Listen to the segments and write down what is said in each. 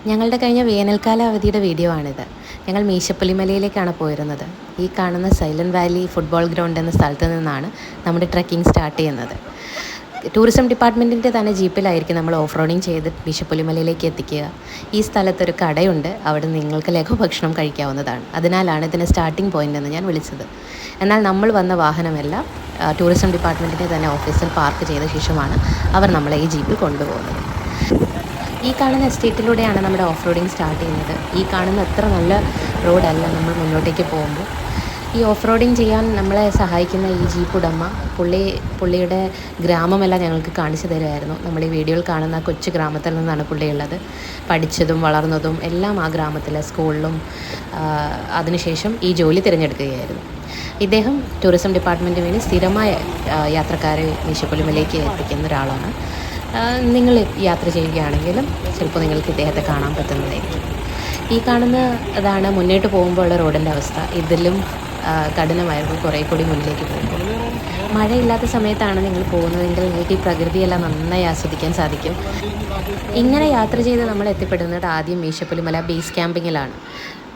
ഞങ്ങളുടെ കഴിഞ്ഞ വേനൽക്കാല അവധിയുടെ വീഡിയോ ആണിത്. ഞങ്ങൾ മീശപ്പുലിമലയിലേക്കാണ് പോയിരുന്നത്. ഈ കാണുന്ന സൈലൻറ്റ് വാലി ഫുട്ബോൾ ഗ്രൗണ്ട് എന്ന സ്ഥലത്ത് നിന്നാണ് നമ്മുടെ ട്രക്കിംഗ് സ്റ്റാർട്ട് ചെയ്യുന്നത്. ടൂറിസം ഡിപ്പാർട്ട്മെൻറ്റിൻ്റെ തന്നെ ജീപ്പിലായിരിക്കും നമ്മൾ ഓഫ് റോഡിങ് ചെയ്ത് മീശപ്പുലിമലയിലേക്ക് എത്തിക്കുക. ഈ സ്ഥലത്തൊരു കടയുണ്ട്, അവിടെ നിങ്ങൾക്ക് ലഘുഭക്ഷണം കഴിക്കാവുന്നതാണ്. അതിനാലാണ് ഇതിന് സ്റ്റാർട്ടിംഗ് പോയിൻ്റ് എന്ന് ഞാൻ വിളിച്ചത്. എന്നാൽ നമ്മൾ വന്ന വാഹനമെല്ലാം ടൂറിസം ഡിപ്പാർട്ട്മെൻറ്റിൻ്റെ തന്നെ ഓഫീസിൽ പാർക്ക് ചെയ്ത ശേഷമാണ് അവർ നമ്മളെ ഈ ജീപ്പിൽ കൊണ്ടുപോകുന്നത്. ഈ കാണുന്ന എസ്റ്റേറ്റിലൂടെയാണ് നമ്മുടെ ഓഫ് റോഡിങ് സ്റ്റാർട്ട് ചെയ്യുന്നത്. ഈ കാണുന്ന അത്ര നല്ല റോഡല്ല നമ്മൾ മുന്നോട്ടേക്ക് പോകുമ്പോൾ. ഈ ഓഫ് റോഡിങ് ചെയ്യാൻ നമ്മളെ സഹായിക്കുന്ന ഈ ജീപ്പ് ഉടമ പുള്ളിയുടെ ഗ്രാമമെല്ലാം ഞങ്ങൾക്ക് കാണിച്ചു തരുമായിരുന്നു. നമ്മൾ ഈ വീഡിയോയിൽ കാണുന്ന കൊച്ചു ഗ്രാമത്തിൽ നിന്നാണ് പുള്ളിയുള്ളത്. പഠിച്ചതും വളർന്നതും എല്ലാം ആ ഗ്രാമത്തിലെ സ്കൂളിലും. അതിനുശേഷം ഈ ജോലി തിരഞ്ഞെടുക്കുകയായിരുന്നു. ഇദ്ദേഹം ടൂറിസം ഡിപ്പാർട്ട്മെൻറ്റിന് വേണ്ടി സ്ഥിരമായ യാത്രക്കാരെ മീശപ്പുലിമലയിലേക്ക് എത്തിക്കുന്ന ഒരാളാണ്. നിങ്ങൾ യാത്ര ചെയ്യുകയാണെങ്കിലും ചിലപ്പോൾ നിങ്ങൾക്ക് ഇദ്ദേഹത്തെ കാണാൻ പറ്റുന്നതായിരിക്കും. ഈ കാണുന്ന അതാണ് മുന്നോട്ട് പോകുമ്പോൾ ഉള്ള റോഡിൻ്റെ അവസ്ഥ. ഇതിലും കഠിനമായിരുന്നു കുറേ കൂടി മുന്നിലേക്ക് പോകുമ്പോൾ. മഴയില്ലാത്ത സമയത്താണ് നിങ്ങൾ പോകുന്നതെങ്കിൽ നിങ്ങൾക്ക് ഈ പ്രകൃതിയെല്ലാം നന്നായി ആസ്വദിക്കാൻ സാധിക്കും. ഇങ്ങനെ യാത്ര ചെയ്ത് നമ്മൾ എത്തിപ്പെടുന്നത് ആദ്യം മീശപ്പുലിമല ബേസ് ക്യാമ്പിങ്ങിലാണ്.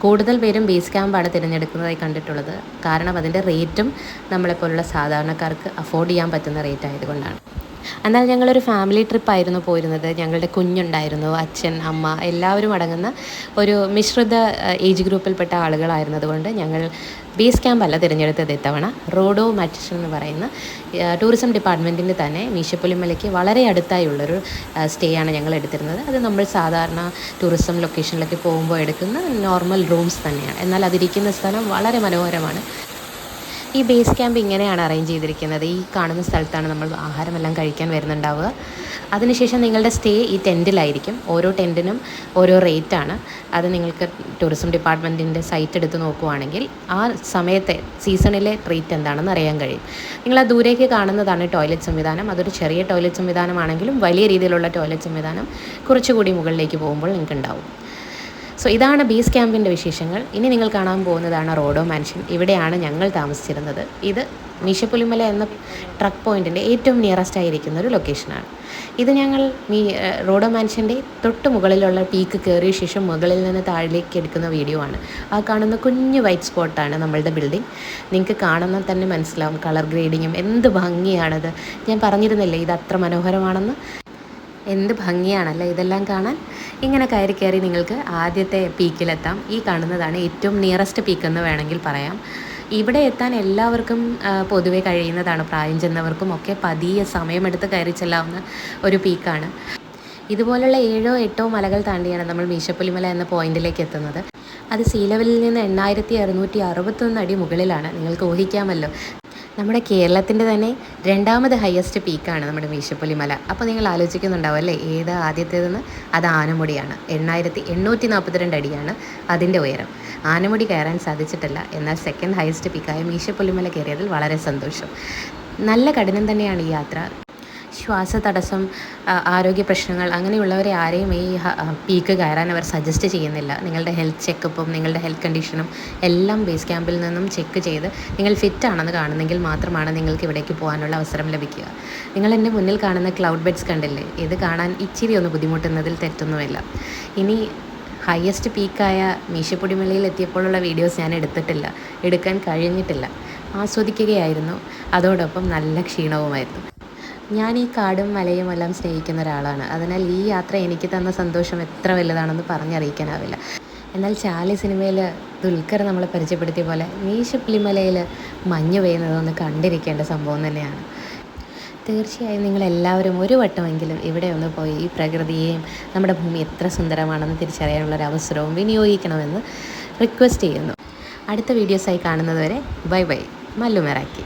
കൂടുതൽ പേരും ബേസ് ക്യാമ്പാണ് തിരഞ്ഞെടുക്കുന്നതായി കണ്ടിട്ടുള്ളത്. കാരണം അതിൻ്റെ റേറ്റും നമ്മളെപ്പോലുള്ള സാധാരണക്കാർക്ക് അഫോർഡ് ചെയ്യാൻ പറ്റുന്ന റേറ്റ് ആയതുകൊണ്ടാണ്. എന്നാൽ ഞങ്ങളൊരു ഫാമിലി ട്രിപ്പായിരുന്നു പോയിരുന്നത്. ഞങ്ങളുടെ കുഞ്ഞുണ്ടായിരുന്നു, അച്ഛൻ, അമ്മ എല്ലാവരും അടങ്ങുന്ന ഒരു മിശ്രിത ഏജ് ഗ്രൂപ്പിൽപ്പെട്ട ആളുകളായിരുന്നതുകൊണ്ട് ഞങ്ങൾ ബേസ് ക്യാമ്പല്ല തിരഞ്ഞെടുത്തത്. ഇത്തവണ റോഡോ മാറ്റിഷൻ എന്ന് പറയുന്ന ടൂറിസം ഡിപ്പാർട്ട്മെൻറ്റിൻ്റെ തന്നെ മീശപ്പുലിമലയ്ക്ക് വളരെ അടുത്തായുള്ളൊരു സ്റ്റേ ആണ് ഞങ്ങൾ എടുത്തിരുന്നത്. അത് നമ്മൾ സാധാരണ ടൂറിസം ലൊക്കേഷനിലൊക്കെ പോകുമ്പോൾ എടുക്കുന്ന നോർമൽ റൂംസ് തന്നെയാണ്. എന്നാൽ അതിരിക്കുന്ന സ്ഥലം വളരെ മനോഹരമാണ്. ഈ ബേസ് ക്യാമ്പ് ഇങ്ങനെയാണ് അറേഞ്ച് ചെയ്തിരിക്കുന്നത്. ഈ കാണുന്ന സ്ഥലത്താണ് നമ്മൾ ആഹാരമെല്ലാം കഴിക്കാൻ വരുന്നുണ്ടാവുക. അതിനുശേഷം നിങ്ങളുടെ സ്റ്റേ ഈ ടെൻറ്റിലായിരിക്കും. ഓരോ ടെൻറ്റിനും ഓരോ റേറ്റാണ്. അത് നിങ്ങൾക്ക് ടൂറിസം ഡിപ്പാർട്ട്മെൻറ്റിൻ്റെ സൈറ്റ് എടുത്ത് നോക്കുവാണെങ്കിൽ ആ സമയത്തെ സീസണിലെ റേറ്റ് എന്താണെന്ന് അറിയാൻ കഴിയും. നിങ്ങൾ ആ ദൂരേക്ക് കാണുന്നതാണ് ടോയ്ലറ്റ് സംവിധാനം. അതൊരു ചെറിയ ടോയ്ലറ്റ് സംവിധാനമാണെങ്കിലും വലിയ രീതിയിലുള്ള ടോയ്ലറ്റ് സംവിധാനം കുറച്ചുകൂടി മുകളിലേക്ക് പോകുമ്പോൾ നിങ്ങൾക്ക് ഉണ്ടാവും. സോ ഇതാണ് ബേസ് ക്യാമ്പിൻ്റെ വിശേഷങ്ങൾ. ഇനി നിങ്ങൾ കാണാൻ പോകുന്നതാണ് റോഡോ മാൻഷൻ. ഇവിടെയാണ് ഞങ്ങൾ താമസിച്ചിരുന്നത്. ഇത് മീശപ്പുലിമല എന്ന ട്രക്ക് പോയിൻറ്റിൻ്റെ ഏറ്റവും നിയറസ്റ്റ് ആയിരിക്കുന്ന ഒരു ലൊക്കേഷനാണ്. ഇത് ഞങ്ങൾ റോഡോ മാൻഷൻ്റെ തൊട്ട് മുകളിലുള്ള പീക്ക് കയറിയ ശേഷം മുകളിൽ നിന്ന് താഴേക്ക് എടുക്കുന്ന വീഡിയോ ആണ്. ആ കാണുന്ന കുഞ്ഞു വൈറ്റ് സ്പോട്ടാണ് നമ്മളുടെ ബിൽഡിംഗ്. നിങ്ങൾക്ക് കാണുന്നത് തന്നെ മനസ്സിലാവും കളർ ഗ്രേഡിങ്ങും എന്ത് ഭംഗിയാണത്. ഞാൻ പറഞ്ഞിരുന്നില്ലേ ഇത് അത്ര മനോഹരമാണെന്ന്. എന്ത് ഭംഗിയാണല്ലേ ഇതെല്ലാം കാണാൻ. ഇങ്ങനെ കയറി നിങ്ങൾക്ക് ആദ്യത്തെ പീക്കിലെത്താം. ഈ കാണുന്നതാണ് ഏറ്റവും നിയറസ്റ്റ് പീക്ക് എന്ന് വേണമെങ്കിൽ പറയാം. ഇവിടെ എത്താൻ എല്ലാവർക്കും പൊതുവെ കഴിയുന്നതാണ്. പ്രായം ചെന്നവർക്കും ഒക്കെ പതിയെ സമയമെടുത്ത് കയറി ചെല്ലാവുന്ന ഒരു പീക്കാണ്. ഇതുപോലുള്ള 7 or 8 മലകൾ താണ്ടിയാണ് നമ്മൾ മീശപ്പുലിമല എന്ന പോയിന്റിലേക്ക് എത്തുന്നത്. അത് സീ ലെവലിൽ നിന്ന് 8661 അടി മുകളിലാണ്. നിങ്ങൾക്ക് ഊഹിക്കാമല്ലോ. നമ്മുടെ കേരളത്തിൻ്റെ തന്നെ 2ാമത് ഹയസ്റ്റ് പീക്കാണ് നമ്മുടെ മീശപ്പുലിമല. അപ്പോൾ നിങ്ങൾ ആലോചിക്കുന്നുണ്ടാവും അല്ലേ ഏതാ ആദ്യത്തേതെന്ന്. അത് ആനമുടിയാണ്. 8842 അടിയാണ് അതിൻ്റെ ഉയരം. ആനമുടി കയറാൻ സാധിച്ചിട്ടില്ല. എന്നാൽ സെക്കൻഡ് ഹയസ്റ്റ് പീക്കായ മീശപ്പുലിമല കയറിയതിൽ വളരെ സന്തോഷം. നല്ല കഠിനം തന്നെയാണ് ഈ യാത്ര. ശ്വാസതടസ്സം, ആരോഗ്യ പ്രശ്നങ്ങൾ അങ്ങനെയുള്ളവരെ ആരെയും ഈ പീക്ക് കയറാൻ അവർ സജസ്റ്റ് ചെയ്യുന്നില്ല. നിങ്ങളുടെ ഹെൽത്ത് ചെക്കപ്പും നിങ്ങളുടെ ഹെൽത്ത് കണ്ടീഷനും എല്ലാം ബേസ് ക്യാമ്പിൽ നിന്നും ചെക്ക് ചെയ്ത് നിങ്ങൾ ഫിറ്റ് ആണെന്ന് കാണുന്നെങ്കിൽ മാത്രമാണ് നിങ്ങൾക്ക് ഇവിടേക്ക് പോകാനുള്ള അവസരം ലഭിക്കുക. നിങ്ങൾ എൻ്റെ മുന്നിൽ കാണുന്ന ക്ലൗഡ് ബെഡ്സ് കണ്ടില്ലേ? ഇത് കാണാൻ ഇച്ചിരി ഒന്ന് ബുദ്ധിമുട്ടുന്നതിൽ തെറ്റൊന്നുമില്ല. ഇനി ഹയസ്റ്റ് പീക്കായ മീശപ്പുലിമലയിൽ എത്തിയപ്പോഴുള്ള വീഡിയോസ് ഞാൻ എടുക്കാൻ കഴിഞ്ഞിട്ടില്ല. ആസ്വദിക്കുകയായിരുന്നു. അതോടൊപ്പം നല്ല ക്ഷീണവുമായിരുന്നു. ഞാൻ ഈ കാടും മലയും എല്ലാം സ്നേഹിക്കുന്ന ഒരാളാണ്. അതിനാൽ ഈ യാത്ര എനിക്ക് തന്ന സന്തോഷം എത്ര വലുതാണെന്ന് പറഞ്ഞറിയിക്കാനാവില്ല. എന്നാൽ ചാലി സിനിമയിൽ ദുൽഖർ നമ്മളെ പരിചയപ്പെടുത്തിയ പോലെ മീശപ്പുലിമലയിൽ മഞ്ഞ് പെയ്യുന്നതൊന്ന് കണ്ടിരിക്കേണ്ട സംഭവം തന്നെയാണ്. തീർച്ചയായും നിങ്ങളെല്ലാവരും ഒരു വട്ടമെങ്കിലും ഇവിടെ ഒന്ന് പോയി ഈ പ്രകൃതിയെയും നമ്മുടെ ഭൂമി എത്ര സുന്ദരമാണെന്ന് തിരിച്ചറിയാനുള്ളൊരവസരവും വിനിയോഗിക്കണമെന്ന് റിക്വസ്റ്റ് ചെയ്യുന്നു. അടുത്ത വീഡിയോസായി കാണുന്നതുവരെ ബൈ ബൈ. മല്ലു മെറാക്കി.